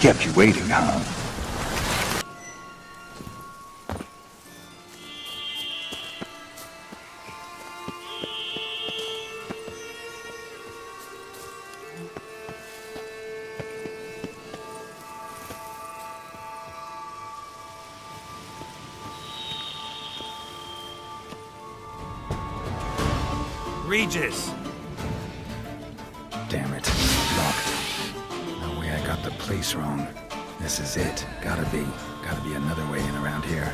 Kept you waiting, huh? Regis! Damn it. Locked. No way I got the place wrong. This is it. Gotta be. Gotta be another way in around here.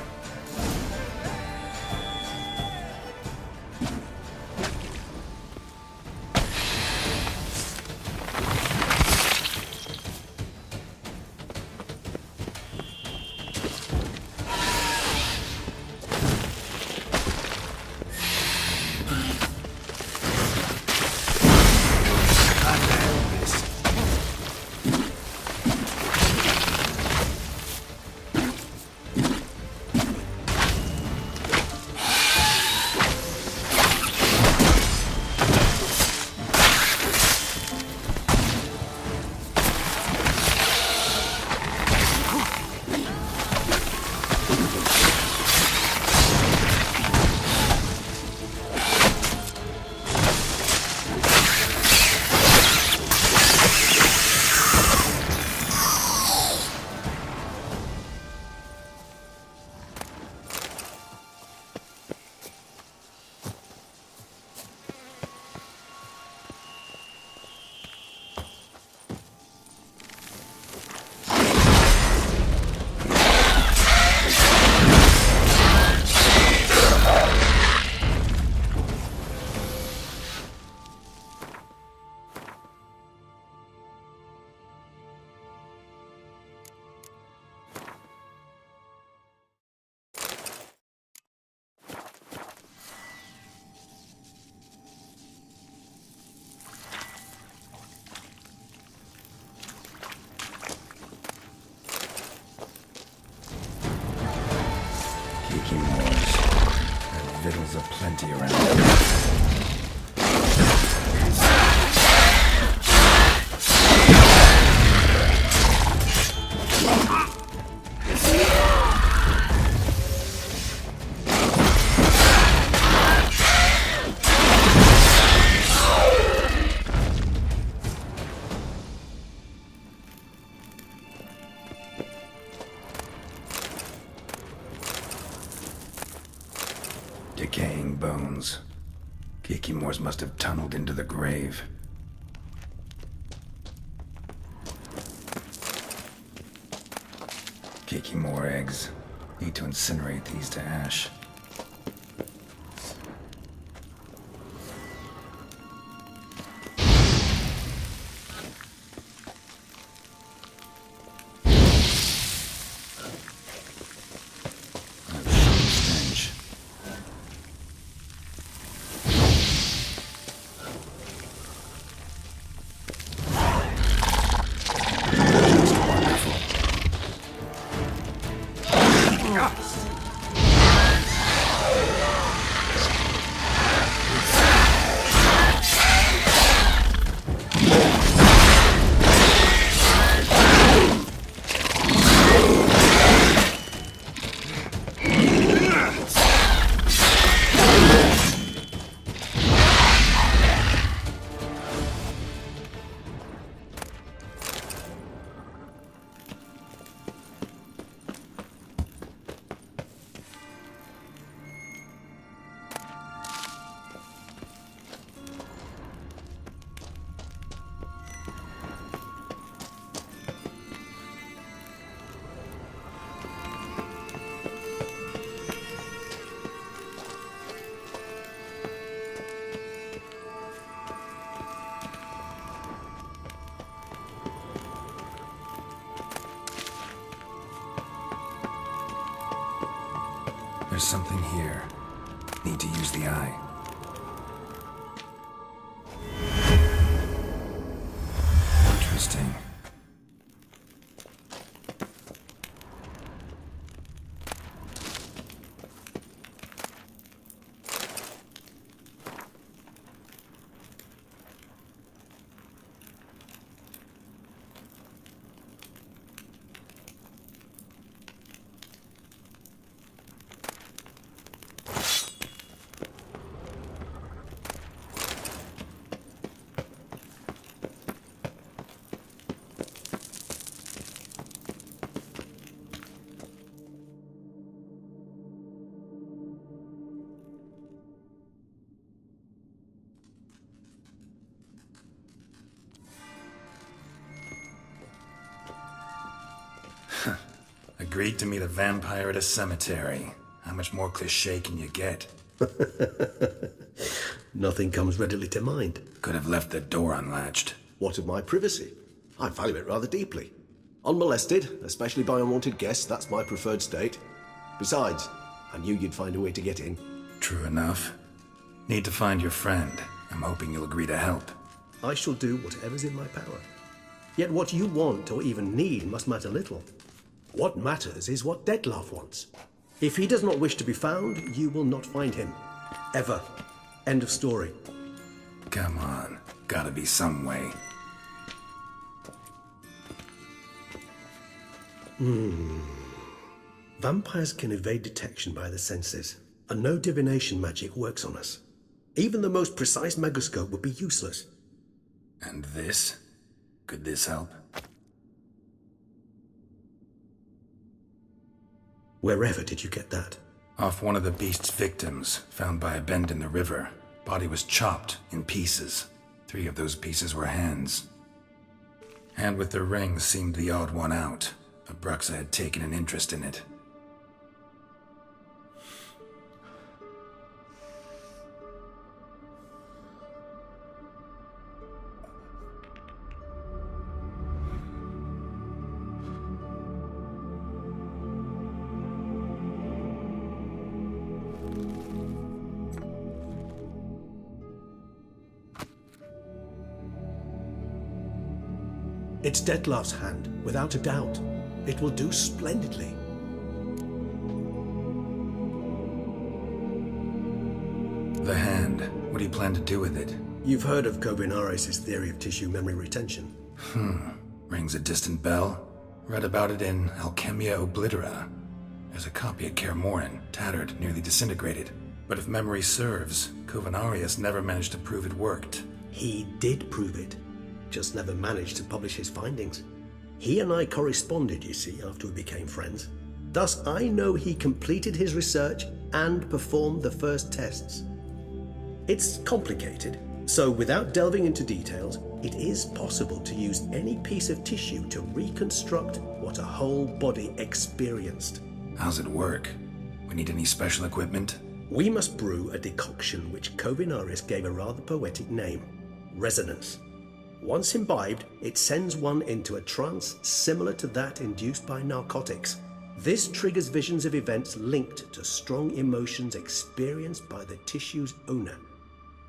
Victuals aplenty around here. Decaying bones. Kikimores must have tunneled into the grave. Kikimore eggs. Need to incinerate these to ash. There's something here. Need to use the eye. Interesting. Agreed to meet a vampire at a cemetery. How much more cliché can you get? Nothing comes readily to mind. Could have left the door unlatched. What of my privacy? I value it rather deeply. Unmolested, especially by unwanted guests, that's my preferred state. Besides, I knew you'd find a way to get in. True enough. Need to find your friend. I'm hoping you'll agree to help. I shall do whatever's in my power. Yet what you want or even need must matter little. What matters is what Detlef wants. If he does not wish to be found, you will not find him. Ever. End of story. Come on. Gotta be some way. Vampires can evade detection by the senses, and no divination magic works on us. Even the most precise megoscope would be useless. And this? Could this help? Wherever did you get that? Off one of the beast's victims, found by a bend in the river. Body was chopped in pieces. 3 of those pieces were hands. Hand with the ring seemed the odd one out. Abruxa had taken an interest in it. It's Detlef's hand, without a doubt. It will do splendidly. The hand. What do you plan to do with it? You've heard of Comentarios' theory of tissue memory retention. Rings a distant bell. Read about it in Alchemia Oblitera. There's a copy at Kermorin, tattered, nearly disintegrated. But if memory serves, Comentarios never managed to prove it worked. He did prove it. Just never managed to publish his findings. He and I corresponded, you see, after we became friends. Thus, I know he completed his research and performed the first tests. It's complicated, so without delving into details, it is possible to use any piece of tissue to reconstruct what a whole body experienced. How's it work? We need any special equipment? We must brew a decoction which Comentarios gave a rather poetic name, resonance. Once imbibed, it sends one into a trance similar to that induced by narcotics. This triggers visions of events linked to strong emotions experienced by the tissue's owner.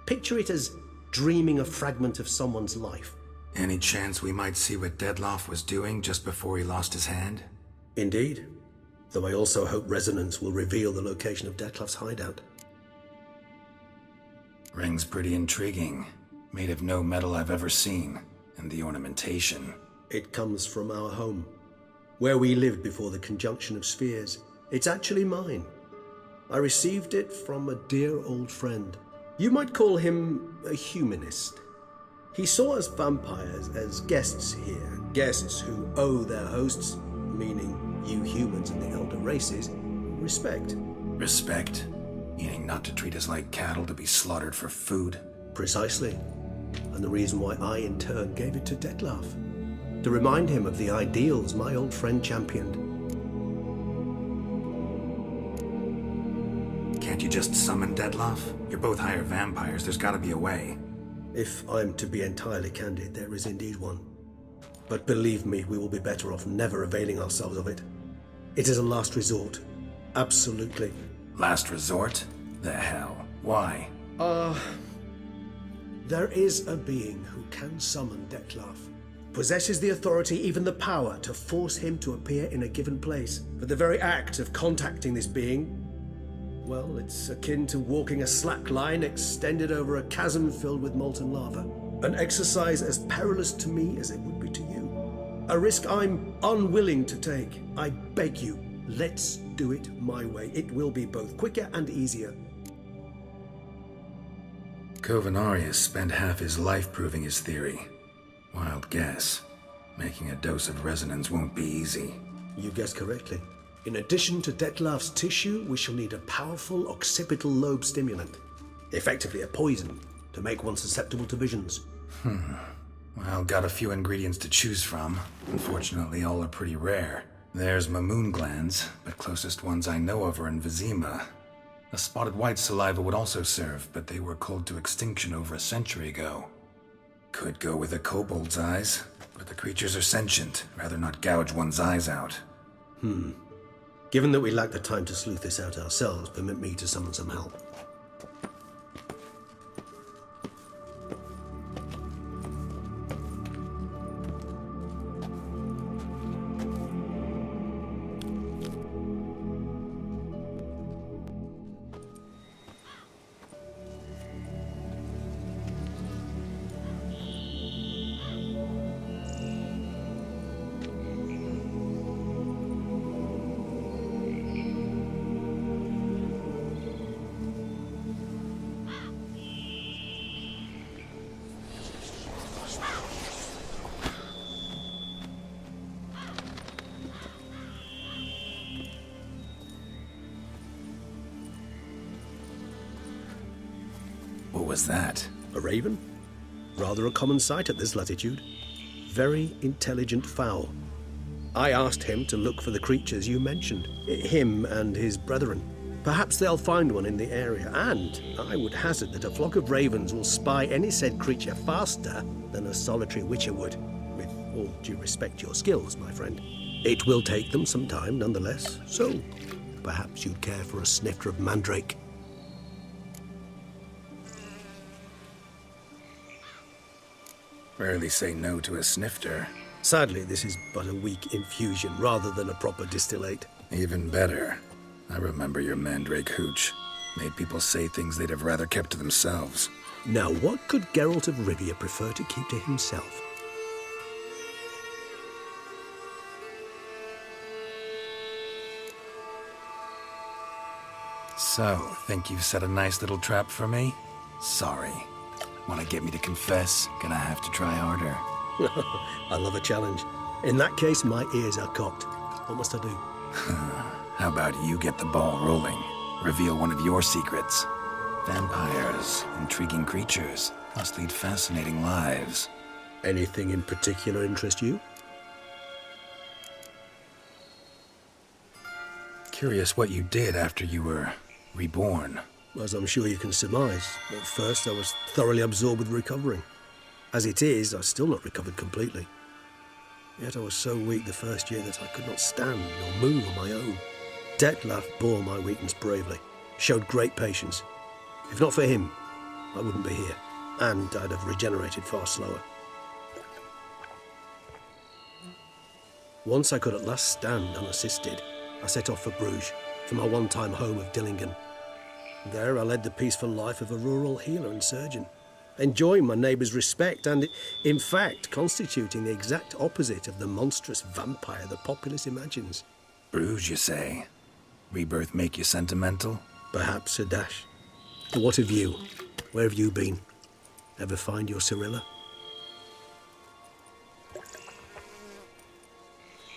Picture it as dreaming a fragment of someone's life. Any chance we might see what Detlef was doing just before he lost his hand? Indeed. Though I also hope resonance will reveal the location of Detlef's hideout. Ring's pretty intriguing. Made of no metal I've ever seen. And the ornamentation. It comes from our home, where we lived before the conjunction of spheres. It's actually mine. I received it from a dear old friend. You might call him a humanist. He saw us vampires as guests here, guests who owe their hosts, meaning you humans and the elder races, respect. Respect? Meaning not to treat us like cattle to be slaughtered for food? Precisely. And the reason why I, in turn, gave it to Detlef. To remind him of the ideals my old friend championed. Can't you just summon Detlef? You're both higher vampires, there's gotta be a way. If I'm to be entirely candid, there is indeed one. But believe me, we will be better off never availing ourselves of it. It is a last resort. Absolutely. Last resort? The hell? Why? There is a being who can summon Detlef. Possesses the authority, even the power, to force him to appear in a given place. But the very act of contacting this being, well, it's akin to walking a slack line extended over a chasm filled with molten lava. An exercise as perilous to me as it would be to you. A risk I'm unwilling to take. I beg you, let's do it my way. It will be both quicker and easier. Comentarios spent half his life proving his theory. Wild guess. Making a dose of resonance won't be easy. You guessed correctly. In addition to Detlef's tissue, we shall need a powerful occipital lobe stimulant. Effectively a poison, to make one susceptible to visions. Well, got a few ingredients to choose from. Unfortunately, all are pretty rare. There's Mamoon glands, but closest ones I know of are in Vizima. A spotted white saliva would also serve, but they were culled to extinction over a century ago. Could go with a kobold's eyes, but the creatures are sentient. Rather not gouge one's eyes out. Given that we lack the time to sleuth this out ourselves, permit me to summon some help. What was that? A raven? Rather a common sight at this latitude. Very intelligent fowl. I asked him to look for the creatures you mentioned, him and his brethren. Perhaps they'll find one in the area, and I would hazard that a flock of ravens will spy any said creature faster than a solitary witcher would. With all due respect to your skills, my friend. It will take them some time, nonetheless, so perhaps you'd care for a snifter of mandrake. Rarely say no to a snifter. Sadly, this is but a weak infusion rather than a proper distillate. Even better. I remember your mandrake hooch. Made people say things they'd have rather kept to themselves. Now, what could Geralt of Rivia prefer to keep to himself? So, think you've set a nice little trap for me? Sorry. Want to get me to confess? Gonna have to try harder. I love a challenge. In that case, my ears are cocked. What must I do? How about you get the ball rolling? Reveal one of your secrets. Vampires, intriguing creatures, must lead fascinating lives. Anything in particular interest you? Curious what you did after you were reborn. As I'm sure you can surmise, at first I was thoroughly absorbed with recovering. As it is, I've still not recovered completely. Yet I was so weak the first year that I could not stand or move on my own. Detlef bore my weakness bravely, showed great patience. If not for him, I wouldn't be here, and I'd have regenerated far slower. Once I could at last stand unassisted, I set off for Bruges, for my one-time home of Dillingen. There I led the peaceful life of a rural healer and surgeon, enjoying my neighbours' respect and, in fact, constituting the exact opposite of the monstrous vampire the populace imagines. Bruges, you say? Rebirth make you sentimental? Perhaps a dash. But what of you? Where have you been? Ever find your Cyrilla?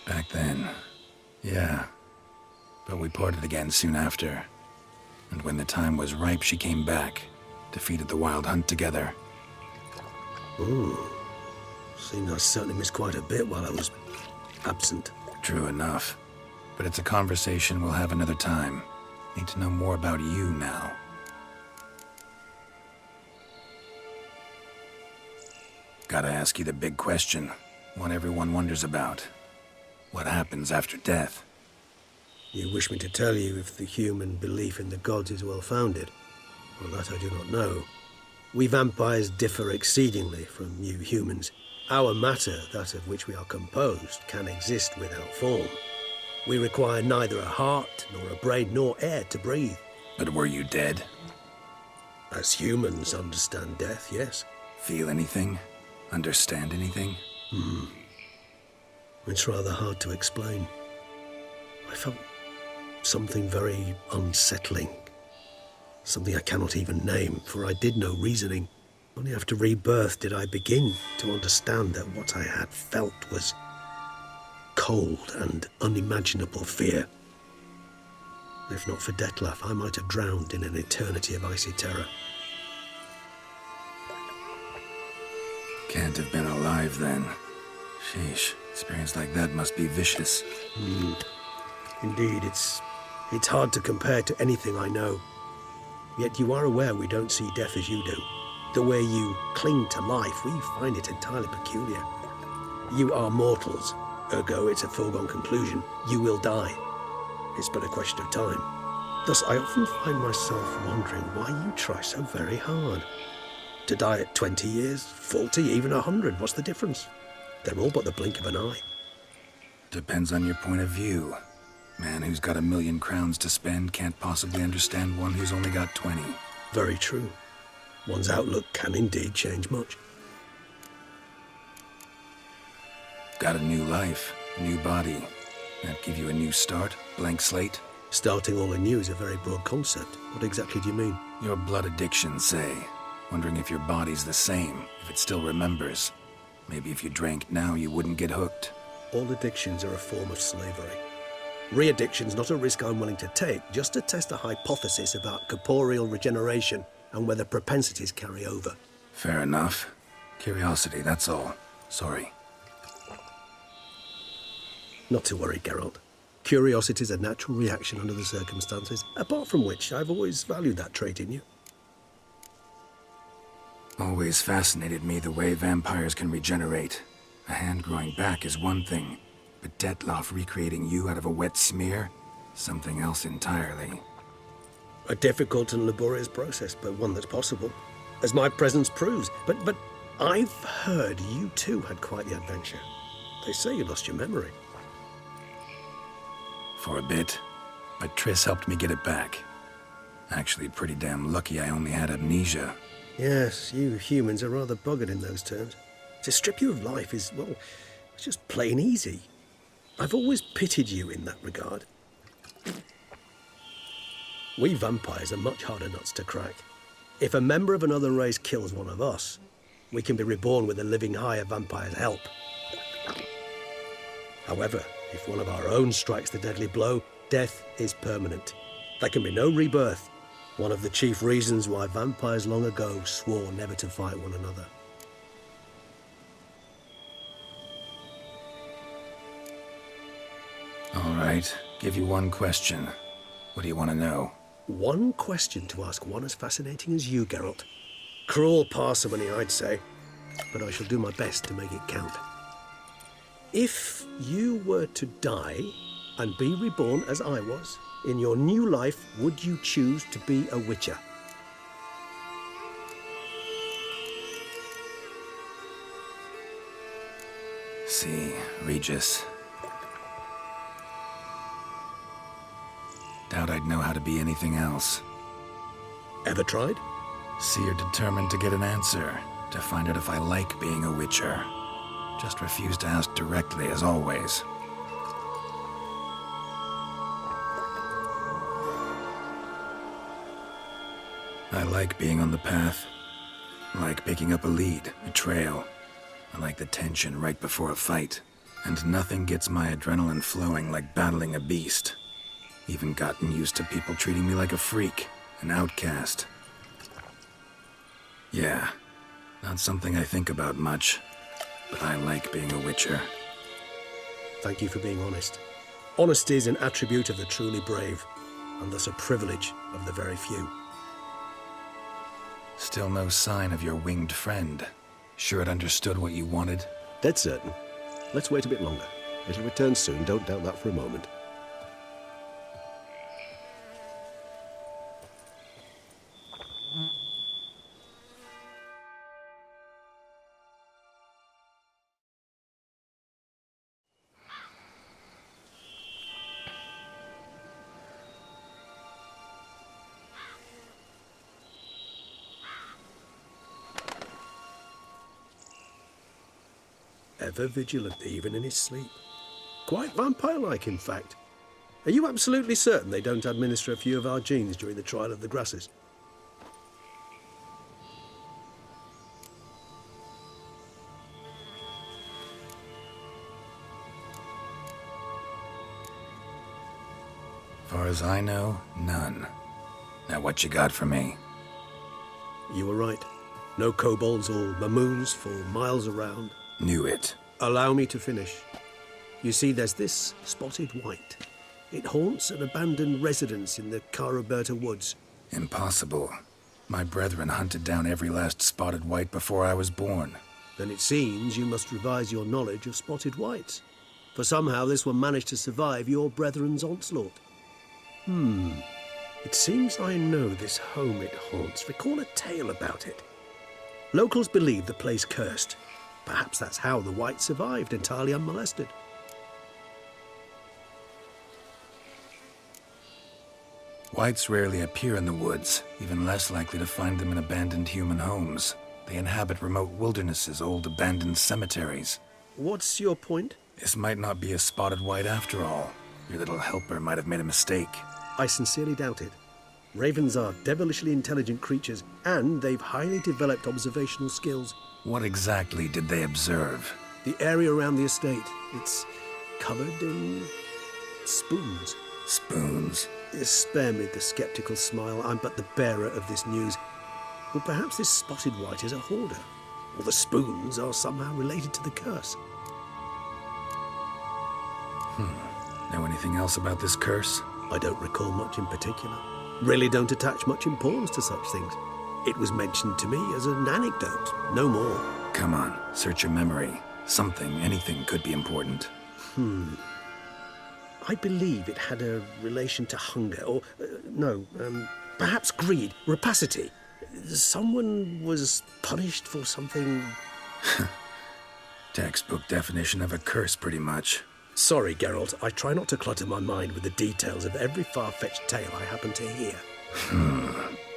Back then, yeah. But we parted again soon after. And when the time was ripe, she came back, defeated the Wild Hunt together. Ooh. Seems I certainly missed quite a bit while I was absent. True enough. But it's a conversation we'll have another time. Need to know more about you now. Gotta ask you the big question. One everyone wonders about. What happens after death? You wish me to tell you if the human belief in the gods is well-founded? Well, that I do not know. We vampires differ exceedingly from you humans. Our matter, that of which we are composed, can exist without form. We require neither a heart, nor a brain, nor air to breathe. But were you dead? As humans understand death, yes. Feel anything? Understand anything? It's rather hard to explain. I felt something very unsettling. Something I cannot even name, for I did no reasoning. Only after rebirth did I begin to understand that what I had felt was cold and unimaginable fear. If not for Detlef, I might have drowned in an eternity of icy terror. Can't have been alive then. Sheesh. Experience like that must be vicious. Indeed, it's hard to compare to anything I know. Yet you are aware we don't see death as you do. The way you cling to life, we find it entirely peculiar. You are mortals, ergo it's a foregone conclusion. You will die. It's but a question of time. Thus, I often find myself wondering why you try so very hard. To die at 20 years, 40, even 100, what's the difference? They're all but the blink of an eye. Depends on your point of view. Man who's got 1,000,000 crowns to spend can't possibly understand one who's only got 20. Very true. One's outlook can indeed change much. Got a new life, new body. That give you a new start, blank slate? Starting all anew is a very broad concept. What exactly do you mean? Your blood addiction, say. Wondering if your body's the same, if it still remembers. Maybe if you drank now, you wouldn't get hooked. All addictions are a form of slavery. Re-addiction's not a risk I'm willing to take, just to test a hypothesis about corporeal regeneration and whether propensities carry over. Fair enough. Curiosity, that's all. Sorry. Not to worry, Geralt. Curiosity is a natural reaction under the circumstances, apart from which I've always valued that trait in you. Always fascinated me the way vampires can regenerate. A hand growing back is one thing, but Detloff recreating you out of a wet smear? Something else entirely. A difficult and laborious process, but one that's possible, as my presence proves. But I've heard you too had quite the adventure. They say you lost your memory. For a bit, but Triss helped me get it back. Actually, pretty damn lucky I only had amnesia. Yes, you humans are rather buggered in those terms. To strip you of life is, well, it's just plain easy. I've always pitied you in that regard. We vampires are much harder nuts to crack. If a member of another race kills one of us, we can be reborn with a living higher vampire's help. However, if one of our own strikes the deadly blow, death is permanent. There can be no rebirth. One of the chief reasons why vampires long ago swore never to fight one another. All right, give you one question. What do you want to know? One question to ask one as fascinating as you, Geralt. Cruel parsimony, I'd say, but I shall do my best to make it count. If you were to die and be reborn as I was, in your new life, would you choose to be a witcher? See, Regis. Doubt I'd know how to be anything else. Ever tried? See, you're determined to get an answer, to find out if I like being a witcher. Just refuse to ask directly, as always. I like being on the path. I like picking up a lead, a trail. I like the tension right before a fight. And nothing gets my adrenaline flowing like battling a beast. Even gotten used to people treating me like a freak, an outcast. Yeah, not something I think about much, but I like being a witcher. Thank you for being honest. Honesty is an attribute of the truly brave, and thus a privilege of the very few. Still no sign of your winged friend. Sure it understood what you wanted? Dead certain. Let's wait a bit longer. It'll return soon, don't doubt that for a moment. Ever vigilant, even in his sleep. Quite vampire-like, in fact. Are you absolutely certain they don't administer a few of our genes during the trial of the grasses? Far as I know, none. Now what you got for me? You were right. No kobolds or mamoons for miles around. Knew it. Allow me to finish. You see, there's this spotted white. It haunts an abandoned residence in the Caraberta woods. Impossible. My brethren hunted down every last spotted white before I was born. Then it seems you must revise your knowledge of spotted whites. For somehow this one managed to survive your brethren's onslaught. It seems I know this home it haunts. Recall a tale about it. Locals believe the place cursed. Perhaps that's how the white survived entirely unmolested. Whites rarely appear in the woods, even less likely to find them in abandoned human homes. They inhabit remote wildernesses, old abandoned cemeteries. What's your point? This might not be a spotted white after all. Your little helper might have made a mistake. I sincerely doubt it. Ravens are devilishly intelligent creatures, and they've highly developed observational skills. What exactly did they observe? The area around the estate, it's covered in spoons. Spoons? Spare me the skeptical smile. I'm but the bearer of this news. Or perhaps this spotted white is a hoarder. Or the spoons are somehow related to the curse. Know anything else about this curse? I don't recall much in particular. Really don't attach much importance to such things. It was mentioned to me as an anecdote, no more. Come on, search your memory. Something, anything could be important. I believe it had a relation to hunger, or, perhaps greed, rapacity. Someone was punished for something... Textbook definition of a curse, pretty much. Sorry, Geralt, I try not to clutter my mind with the details of every far-fetched tale I happen to hear.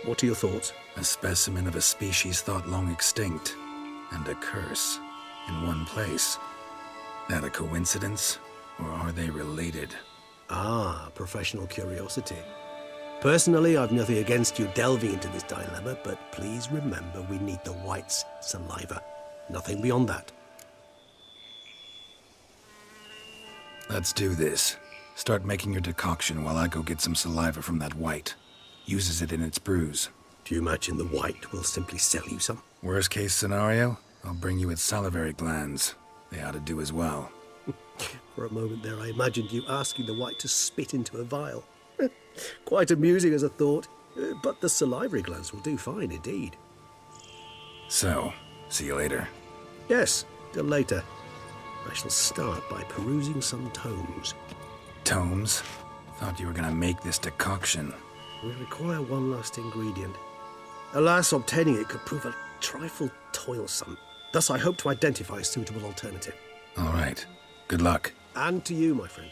What are your thoughts? A specimen of a species thought long extinct, and a curse, in one place. That a coincidence, or are they related? Ah, professional curiosity. Personally, I've nothing against you delving into this dilemma, but please remember we need the white's saliva. Nothing beyond that. Let's do this. Start making your decoction while I go get some saliva from that white. Uses it in its brews. Do you imagine the white will simply sell you some? Worst case scenario, I'll bring you its salivary glands. They ought to do as well. For a moment there, I imagined you asking the white to spit into a vial. Quite amusing as a thought, but the salivary glands will do fine indeed. So, see you later. Yes, till later. I shall start by perusing some tomes. Tomes? Thought you were gonna make this decoction. We require one last ingredient. Alas, obtaining it could prove a trifle toilsome. Thus I hope to identify a suitable alternative. All right. Good luck. And to you, my friend.